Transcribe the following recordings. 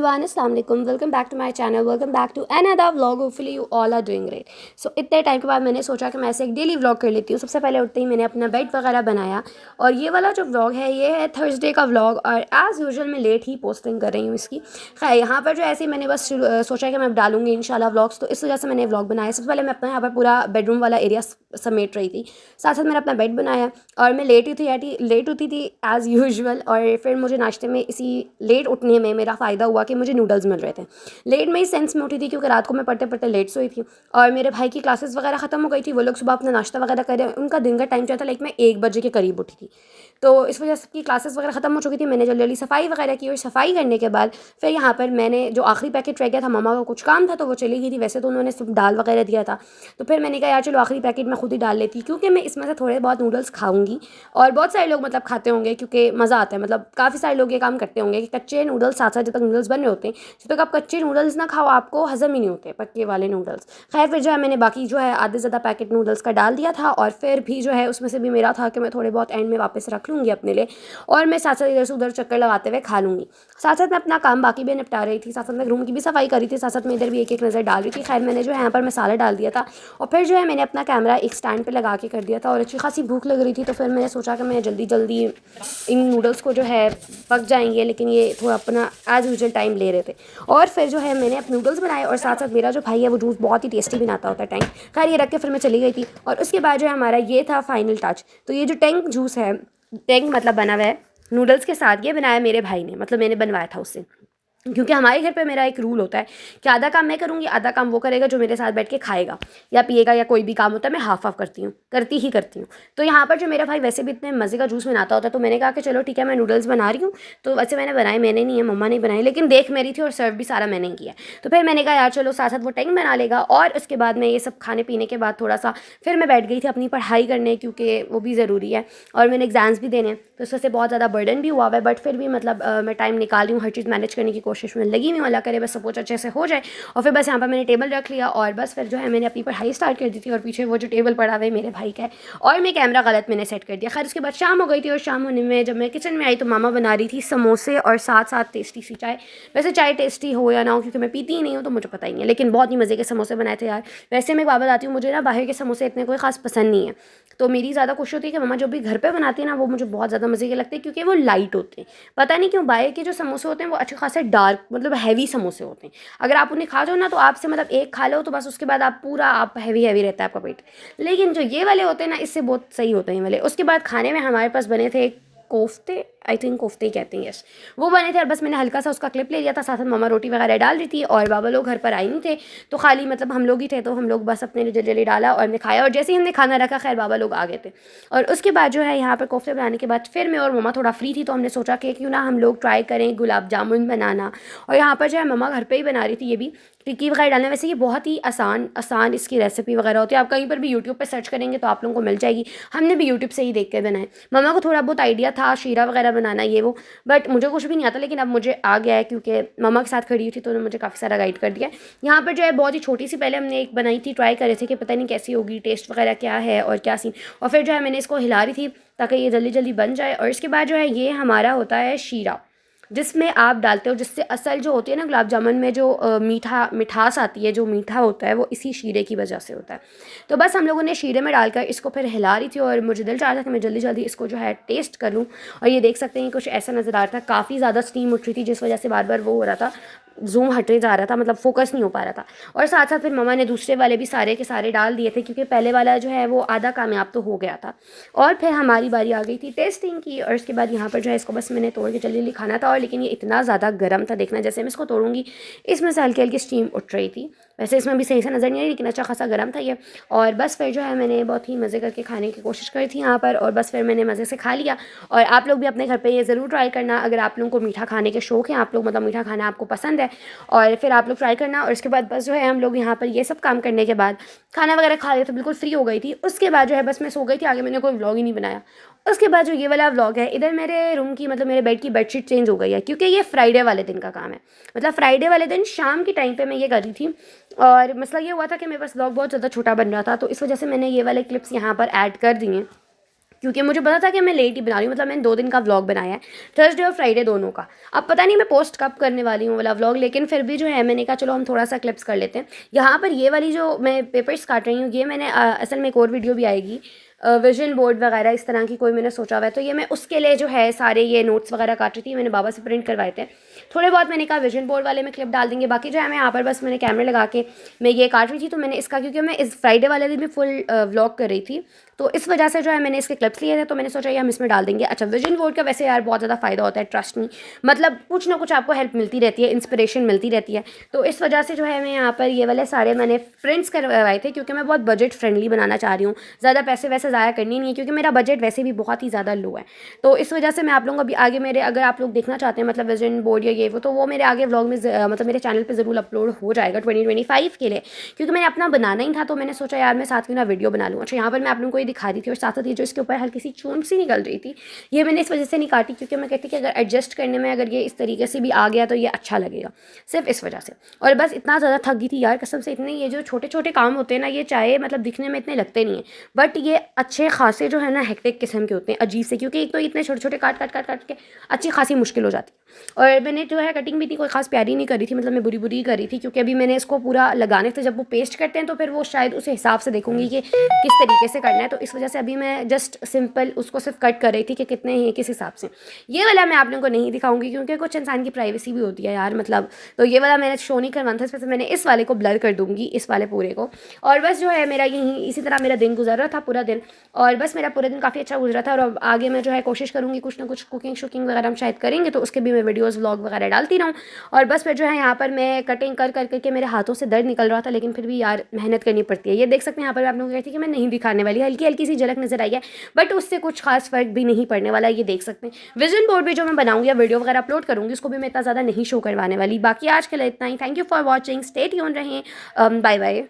Everyone, अस्सलाम वालेकुम। Welcome back to my channel, welcome back to another vlog. Hopefully you all are doing great. So इतने time के बाद मैंने सोचा कि मैं ऐसे एक डेली व्लॉग कर लेती हूँ। सबसे पहले उठते ही मैंने अपना बेड वगैरह बनाया और ये वाला जो व्लॉग है ये है थर्सडे का व्लॉग और एज़ यूजुअल मैं लेट ही पोस्टिंग कर रही हूँ इसकी। खैर यहाँ पर जो ऐसे ही मैंने बस सोचा कि मैं डालूंगी इंशाल्लाह व्लॉग्स, तो इस वजह से मैंने व्लॉग बनाया। सबसे पहले मैं अपना यहाँ पर पूरा बेडरूम वाला एरिया समेट रही थी, साथ साथ मैंने अपना बेड बनाया और मैं लेट होती थी एज़ यूजुअल। और फिर मुझे नाश्ते में इसी लेट उठने में मेरा फ़ायदा हुआ कि मुझे नूडल्स मिल रहे थे। लेट में इस सेंस में उठी थी क्योंकि रात को मैं पढ़ते पढ़ते लेट सोई थी और मेरे भाई की क्लासेस वगैरह ख़त्म हो गई थी। वो लोग सुबह अपना नाश्ता वगैरह करें, उनका दिन का टाइम जो था लाइक मैं 1 बजे के करीब उठी थी, तो इस वजह से की क्लासेस वगैरह ख़त्म हो चुकी थी। मैंने जल्दी जल्दी सफाई वगैरह की और सफाई करने के बाद फिर यहाँ पर मैंने जो आखिरी पैकेट रह गया था, मम्मा का कुछ काम था तो वो चली गई थी। वैसे तो उन्होंने सब दाल वगैरह दिया था, तो फिर मैंने कहा यार चलो आखिरी पैकेट मैं खुद ही डाल लेती, क्योंकि मैं इसमें से थोड़े बहुत नूडल्स खाऊंगी और बहुत सारे लोग मतलब खाते होंगे क्योंकि मज़ा आता है। मतलब काफ़ी सारे लोग ये काम करते होंगे कि कच्चे नूडल्स साथ साथ जब तक नूडल्स बन रहे होते हैं जब तक आप कच्चे नूडल्स ना खाओ आपको हज़म ही नहीं होते पक्के वाले नूडल्स। खैर फिर जो है मैंने बाकी जो है आधे ज़्यादा पैकेट नूडल्स का डाल दिया था और फिर भी जो है उसमें से भी मेरा था कि मैं थोड़े बहुत एंड में वापस रख लूँगी अपने लिए और मैं साथ साथ इधर से उधर चक्कर लगाते हुए खा लूँगी। साथ साथ मैं अपना काम बाकी भी निपटा रही थी, साथ साथ मैं रूम की भी सफाई करी थी, साथ साथ मैं इधर भी एक एक नज़र डाल रही थी। खैर मैंने जो है यहाँ पर मसाला डाल दिया था और फिर जो है मैंने अपना कैमरा एक स्टैंड पर लगा के कर दिया था और अच्छी खासी भूख लग रही थी, तो फिर मैंने सोचा कि मैं जल्दी जल्दी इन नूडल्स को जो है पक जाएंगे, लेकिन ये थोड़ा अपना एज़ यूजुअल टाइम ले रहे थे। और फिर जो है मैंने अपने नूडल्स बनाए और साथ साथ मेरा जो भाई है वो जूस बहुत ही टेस्टी बनाता होता है टैंक। खैर ये रख के फिर मैं चली गई थी और उसके बाद जो है हमारा ये था फाइनल टच। तो ये जो टैंक जूस है, टैंक मतलब बना हुआ है नूडल्स के साथ, ये बनाया मेरे भाई ने, मतलब मैंने बनवाया था उससे। क्योंकि हमारे घर पे मेरा एक रूल होता है कि आधा काम मैं करूँगी, आधा काम वो करेगा जो मेरे साथ बैठ के खाएगा या पिएगा या कोई भी काम होता है मैं हाफ हाफ करती हूँ। तो यहाँ पर जो मेरा भाई वैसे भी इतने मज़े का जूस बनाता होता है, तो मैंने कहा कि चलो ठीक है मैं नूडल्स बना रही हूँ। तो वैसे मैंने बनाए मैंने नहीं है, मम्मा ने बनाई, लेकिन देख मेरी थी और सर्व भी सारा मैंने किया। तो फिर मैंने कहा यार चलो साथ साथ वो टैंक बना लेगा और उसके बाद मैं ये सब खाने पीने के बाद थोड़ा सा फिर मैं बैठ गई थी अपनी पढ़ाई करने, क्योंकि वो भी ज़रूरी है और मैंने एग्ज़ाम्स भी देने हैं, तो इस वजह से बहुत ज़्यादा बर्डन भी हुआ हुआ है। बट फिर भी मतलब मैं टाइम निकाल रही हूँ, हर चीज़ मैनेज करने की कोशिश में लगी हुई हूँ, अल्लाह करे बस सब कुछ अच्छे से हो जाए। और फिर बस यहाँ पर मैंने टेबल रख लिया और बस फिर जो है मैंने अपनी पढ़ाई स्टार्ट कर दी थी और पीछे वो जो टेबल पड़ा हुआ है मेरे भाई का है और मैं कैमरा गलत मैंने सेट कर दिया। खैर उसके बाद शाम हो गई थी और शाम होने में जब मैं किचन में आई तो मामा बना रही थी समोसे और साथ साथ टेस्टी सी चाय। वैसे चाय टेस्टी हो या ना हो क्योंकि मैं पीती ही नहीं हूँ तो मुझे पता ही नहीं है, लेकिन बहुत ही मज़े के समोसे बनाए थे यार। वैसे मैं बाबा आती हूँ, मुझे ना बाहर के समोसे इतने कोई खास पसंद नहीं है, तो मेरी ज़्यादा खुशी होती है कि मम्मा जो भी घर पे बनाती है ना वो मुझे बहुत ज़्यादा मज़े के लगते हैं क्योंकि वो लाइट होते हैं। पता नहीं क्यों बाहर के जो समोसे होते हैं वो अच्छे खासे डार्क मतलब हैवी समोसे होते हैं। अगर आप उन्हें खा जाओ ना तो आपसे मतलब एक खा लो तो बस उसके बाद आप पूरा आप हैवी हैवी रहता है आपका पेट। लेकिन जो ये वाले होते हैं ना इससे बहुत सही होते हैं ये वाले। उसके बाद खाने में हमारे पास बने थे कोफ्ते, आई थिंक कोफ्ते ही कहते हैं, यस वो बने थे और बस मैंने हल्का सा उसका क्लिप ले लिया था। साथ साथ मम्मा रोटी वगैरह डाल रही थी और बाबा लोग घर पर आए नहीं थे, तो खाली मतलब हम लोग ही थे, तो हम लोग बस अपने लिए जल्दी जल्दी डाला और हमने खाया और जैसे ही हमने खाना रखा खैर बाबा लोग आ गए थे। और उसके बाद जो है यहाँ पर कोफ्ते बनाने के बाद फिर मैं और मम्मा थोड़ा फ्री थी तो हमने सोचा कि क्यों ना हम लोग ट्राई करें गुलाब जामुन बनाना। और यहाँ पर जो है मम्मा घर पर ही बना रही थी, ये भी टिक्की वगैरह डालना। वैसे ये बहुत ही आसान इसकी रेसिपी वगैरह होती है, आप कहीं पर भी यूट्यूब पर सर्च करेंगे तो आप लोगों को मिल जाएगी। हमने भी यूट्यूब से ही देख कर बनाए। मम्मा को थोड़ा बहुत आइडिया था शीरा वगैरह बनाना ये वो, बट मुझे कुछ भी नहीं आता, लेकिन अब मुझे आ गया है क्योंकि मम्मा के साथ खड़ी हुई थी तो उन्होंने मुझे काफ़ी सारा गाइड कर दिया। यहाँ पर जो है बहुत ही छोटी सी पहले हमने एक बनाई थी, ट्राई कर रहे थे कि पता नहीं कैसी होगी, टेस्ट वगैरह क्या है और क्या सीन। और फिर जो है मैंने इसको हिला रही थी ताकि ये जल्दी जल्दी बन जाए। और इसके बाद जो है ये हमारा होता है शीरा, जिसमें आप डालते हो, जिससे असल जो होती है ना गुलाब जामुन में जो मिठास आती है, जो मीठा होता है वो इसी शीरे की वजह से होता है। तो बस हम लोगों ने शीरे में डालकर इसको फिर हिला रही थी और मुझे दिल चाह रहा था कि मैं जल्दी जल्दी इसको जो है टेस्ट कर लूँ। और ये देख सकते हैं कुछ ऐसा नज़र आ रहा था, काफ़ी ज़्यादा स्टीम उठ रही थी जिस वजह से बार बार वो हो रहा था, जूम हटे जा रहा था, मतलब फोकस नहीं हो पा रहा था। और साथ साथ फिर मम्मा ने दूसरे वाले भी सारे के सारे डाल दिए थे क्योंकि पहले वाला जो है वो आधा कामयाब तो हो गया था। और फिर हमारी बारी आ गई थी टेस्टिंग की और उसके बाद यहाँ पर जो है इसको बस मैंने तोड़ के जल्दी जल्दी खाना था। और लेकिन ये इतना ज़्यादा गर्म था, देखना जैसे मैं इसको तोड़ूंगी इसमें से हल्की हल्की स्टीम उठ रही थी। वैसे इसमें भी सही से नज़र नहीं आई लेकिन अच्छा खासा गर्म था ये। और बस फिर जो है मैंने बहुत ही मज़े करके खाने की कोशिश करी थी यहाँ पर और बस फिर मैंने मज़े से खा लिया। और आप लोग भी अपने घर पे ये ज़रूर ट्राई करना अगर आप लोगों को मीठा खाने के शौक़ है, आप लोग मतलब मीठा खाना आपको पसंद है, और फिर आप लोग ट्राई करना। और इसके बाद बस जो है हम लोग यहाँ पर ये सब काम करने के बाद खाना वगैरह खा लिया तो बिल्कुल फ्री हो गई थी। उसके बाद जो है बस मैं सो गई थी, आगे मैंने कोई व्लॉग ही नहीं बनाया। उसके बाद जो ये वाला व्लॉग है, इधर मेरे रूम की मतलब मेरे बेड की बेडशीट चेंज हो गई है क्योंकि ये फ्राइडे वाले दिन का काम है। मतलब फ्राइडे वाले दिन शाम के टाइम पे मैं ये कर रही थी और मसला ये हुआ था कि मेरे पास व्लॉग बहुत ज़्यादा छोटा बन रहा था, तो इस वजह से मैंने ये वाले क्लिप्स यहाँ पर ऐड कर दिए हैं क्योंकि मुझे पता था कि मैं लेट ही बना रही हूँ। मतलब मैंने 2 दिन का व्लॉग बनाया है, थर्सडे और फ्राइडे दोनों का। अब पता नहीं मैं पोस्ट कब करने वाली हूँ वाला व्लॉग, लेकिन फिर भी जो है मैंने कहा चलो हम थोड़ा सा क्लिप्स कर लेते हैं। यहाँ पर ये वाली जो मैं पेपर्स काट रही हूँ, ये मैंने असल में एक और वीडियो भी आएगी विजन बोर्ड वगैरह इस तरह की कोई मैंने सोचा हुआ है, तो ये मैं उसके लिए जो है सारे ये नोट्स वगैरह काट रही थी। मैंने बाबा से प्रिंट करवाए थे थोड़े बहुत। मैंने कहा विजन बोर्ड वाले में क्लिप डाल देंगे, बाकी जो है मैं यहाँ पर बस मैंने कैमरे लगा के मैं ये काट रही थी। तो मैंने इसका, क्योंकि मैं इस फ्राइडे वाले दिन भी फुल व्लॉग कर रही थी, तो इस वजह से जो है मैंने इसके क्लिप्स लिए थे, तो मैंने सोचा ये हम इसमें डाल देंगे। अच्छा, विजन बोर्ड का वैसे यार बहुत ज़्यादा फ़ायदा होता है, ट्रस्ट मी, मतलब कुछ ना कुछ आपको हेल्प मिलती रहती है, इंस्पिरेशन मिलती रहती है। तो इस वजह से जो है मैं यहाँ पर ये वाले सारे मैंने प्रिंट्स करवाए थे, क्योंकि मैं बहुत बजट फ्रेंडली बनाना चाह रही हूँ, ज़्यादा पैसे वैसे ज़ाया करनी नहीं है, क्योंकि मेरा बजट वैसे भी बहुत ही ज़्यादा लो है। तो इस वजह से मैं आप लोगों को अभी आगे मेरे, अगर आप लोग देखना चाहते हैं मतलब विजन बोर्ड या ये वो, तो वो मेरे आगे व्लॉग में मतलब मेरे चैनल पे ज़रूर अपलोड हो जाएगा 2025 के लिए, क्योंकि मैंने अपना बनाना ही था। तो मैंने सोचा यार मैं साथ क्यों ना वीडियो बना लूँ। अच्छा, यहाँ पर मैं आप लोगों को ये दिखा रही थी, और साथ साथ ये जो इसके ऊपर हल्की सी चूंट सी निकल रही थी, ये मैंने इस वजह से नहीं काटी, क्योंकि मैं कहती कि अगर एडजस्ट करने में अगर ये इस तरीके से भी आ गया तो ये अच्छा लगेगा, सिर्फ इस वजह से। और बस इतना ज़्यादा थक गई थी यार कसम से। इतने ये जो छोटे छोटे काम होते हैं ना, ये चाहे मतलब दिखने में इतने लगते नहीं हैं, बट ये अच्छे खासे जो है ना हेक्टिक किस्म के होते हैं, अजीब से, क्योंकि एक तो इतने छोटे छोटे काट काट काट काट के अच्छी खासी मुश्किल हो जाती है। और मैंने जो है कटिंग भी थी कोई खास प्यारी नहीं करी थी, मतलब मैं बुरी बुरी कर रही थी, क्योंकि अभी मैंने इसको पूरा लगाने से जब वो पेस्ट करते हैं तो फिर वो शायद उस हिसाब से देखूंगी कि किस तरीके से करना है। तो इस वजह से अभी मैं जस्ट सिंपल उसको सिर्फ कट कर रही थी कि कितने हैं किस हिसाब से। ये वाला मैं आप लोगों को नहीं दिखाऊंगी, क्योंकि कुछ इंसान की प्राइवेसी भी होती है यार, मतलब तो ये वाला मैंने शो नहीं करवाना था, इस वजह से मैंने इस वाले को ब्लर कर दूंगी, इस वाले पूरे को। और बस जो है मेरा यही इसी तरह मेरा दिन गुजर रहा था पूरा दिन, और बस मेरा पूरा दिन काफ़ी अच्छा गुजरा था। और अब आगे मैं जो है कोशिश करूँगी कुछ ना कुछ कुकिंग शुकिंग वगैरह हम शायद करेंगे, तो उसके भी मैं वीडियोज़ व्लॉग वगैरह डालती रहूँ। और बस फिर जो है यहाँ पर मैं कटिंग कर कर करके मेरे हाथों से दर्द निकल रहा था, लेकिन फिर भी यार मेहनत करनी पड़ती है। ये देख सकते हैं यहाँ पर आप लोग कहती कि मैं नहीं दिखाने वाली, हल्की हल्की सी झलक नजर आई है, बट उससे कुछ खास फर्क भी नहीं पड़ने वाला है। ये देख सकते हैं विजन बोर्ड भी जो मैं बनाऊंगी या वीडियो वगैरह अपलोड करूँगी, उसको भी मैं इतना ज़्यादा नहीं शो करवाने वाली। बाकी आज के लिए इतना ही। Thank you for watching, stay tune रहें, बाय बाय।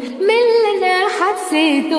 मिलना हद से तो